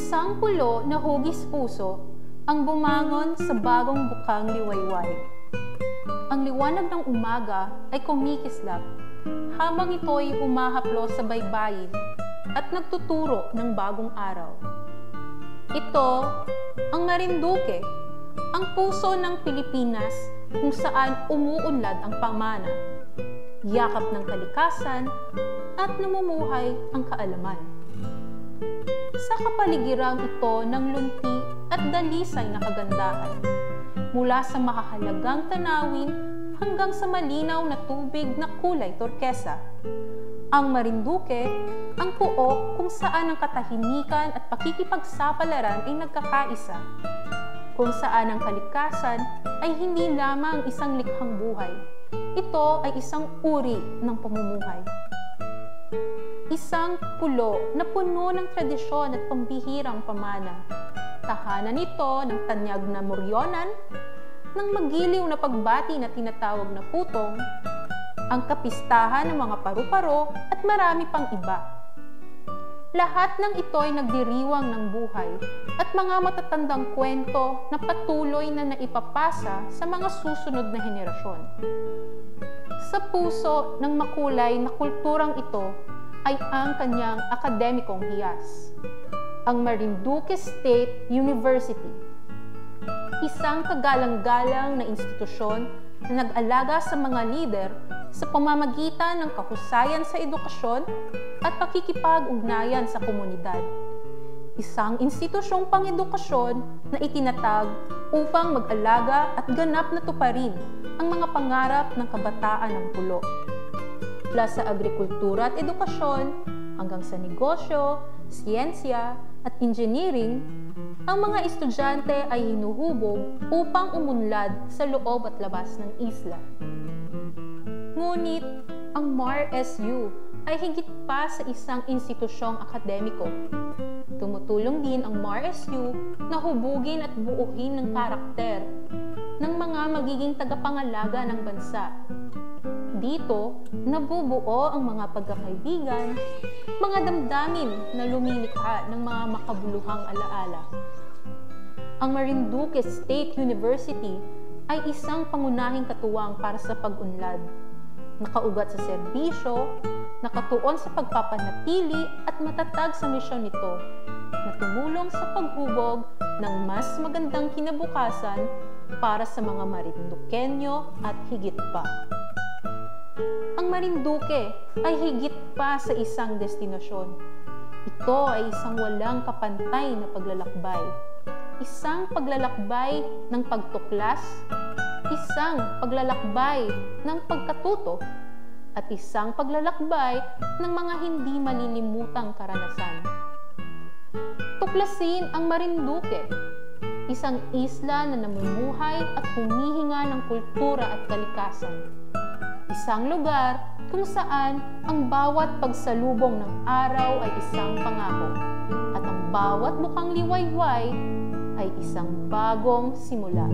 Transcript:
Isang pulo na hugis puso ang bumangon sa bagong bukang liwayway. Ang liwanag ng umaga ay kumikislap habang ito'y humahaplo sa baybayin at nagtuturo ng bagong araw. Ito ang Marinduque, ang puso ng Pilipinas kung saan umuunlad ang pamana, yakap ng kalikasan at namumuhay ang kaalaman. Sa kapaligirang ito ng lunti at dalisay na kagandahan, mula sa makahalagang tanawin hanggang sa malinaw na tubig na kulay turkesa. Ang Marinduque, ang puok kung saan ang katahimikan at pakikipagsapalaran ay nagkakaisa, kung saan ang kalikasan ay hindi lamang isang likhang buhay, ito ay isang uri ng pamumuhay. Isang pulo na puno ng tradisyon at pambihirang pamana. Tahanan ito ng tanyag na moryonan, ng magiliw na pagbati na tinatawag na putong, ang kapistahan ng mga paru-paro at marami pang iba. Lahat ng ito ay nagdiriwang ng buhay at mga matatandang kwento na patuloy na naipapasa sa mga susunod na henerasyon. Sa puso ng makulay na kulturang ito ay ang kanyang akademikong hiyas, ang Marinduque State University, isang kagalang-galang na institusyon na nag-alaga sa mga lider sa pamamagitan ng kahusayan sa edukasyon at pakikipag-ugnayan sa komunidad. Isang institusyong pang-edukasyon na itinatag upang mag-alaga at ganap na tuparin ang mga pangarap ng kabataan ng pulo. Mula sa agrikultura at edukasyon hanggang sa negosyo, siyensya at engineering, ang mga estudyante ay hinuhubog upang umunlad sa loob at labas ng isla. Ngunit ang MARSU ay higit pa sa isang institusyong akademiko. Tumutulong din ang MARSU na hubugin at buuhin ng karakter ng mga magiging tagapangalaga ng bansa. Dito, nabubuo ang mga pagkakaibigan, mga damdamin na lumilikha ng mga makabuluhang alaala. Ang Marinduque State University ay isang pangunahing katuwang para sa pag-unlad, nakaugat sa serbisyo, nakatuon sa pagpapanatili at matatag sa misyon nito, na tumulong sa paghubog ng mas magandang kinabukasan para sa mga Marinduqueño at higit pa. Ang Marinduque ay higit pa sa isang destinasyon. Ito ay isang walang kapantay na paglalakbay. Isang paglalakbay ng pagtuklas, isang paglalakbay ng pagkatuto, at isang paglalakbay ng mga hindi malilimutang karanasan. Tuklasin ang Marinduque, isang isla na namumuhay at humihinga ng kultura at kalikasan. Isang lugar kung saan ang bawat pagsalubong ng araw ay isang pangako at ang bawat bukang liwayway ay isang bagong simula.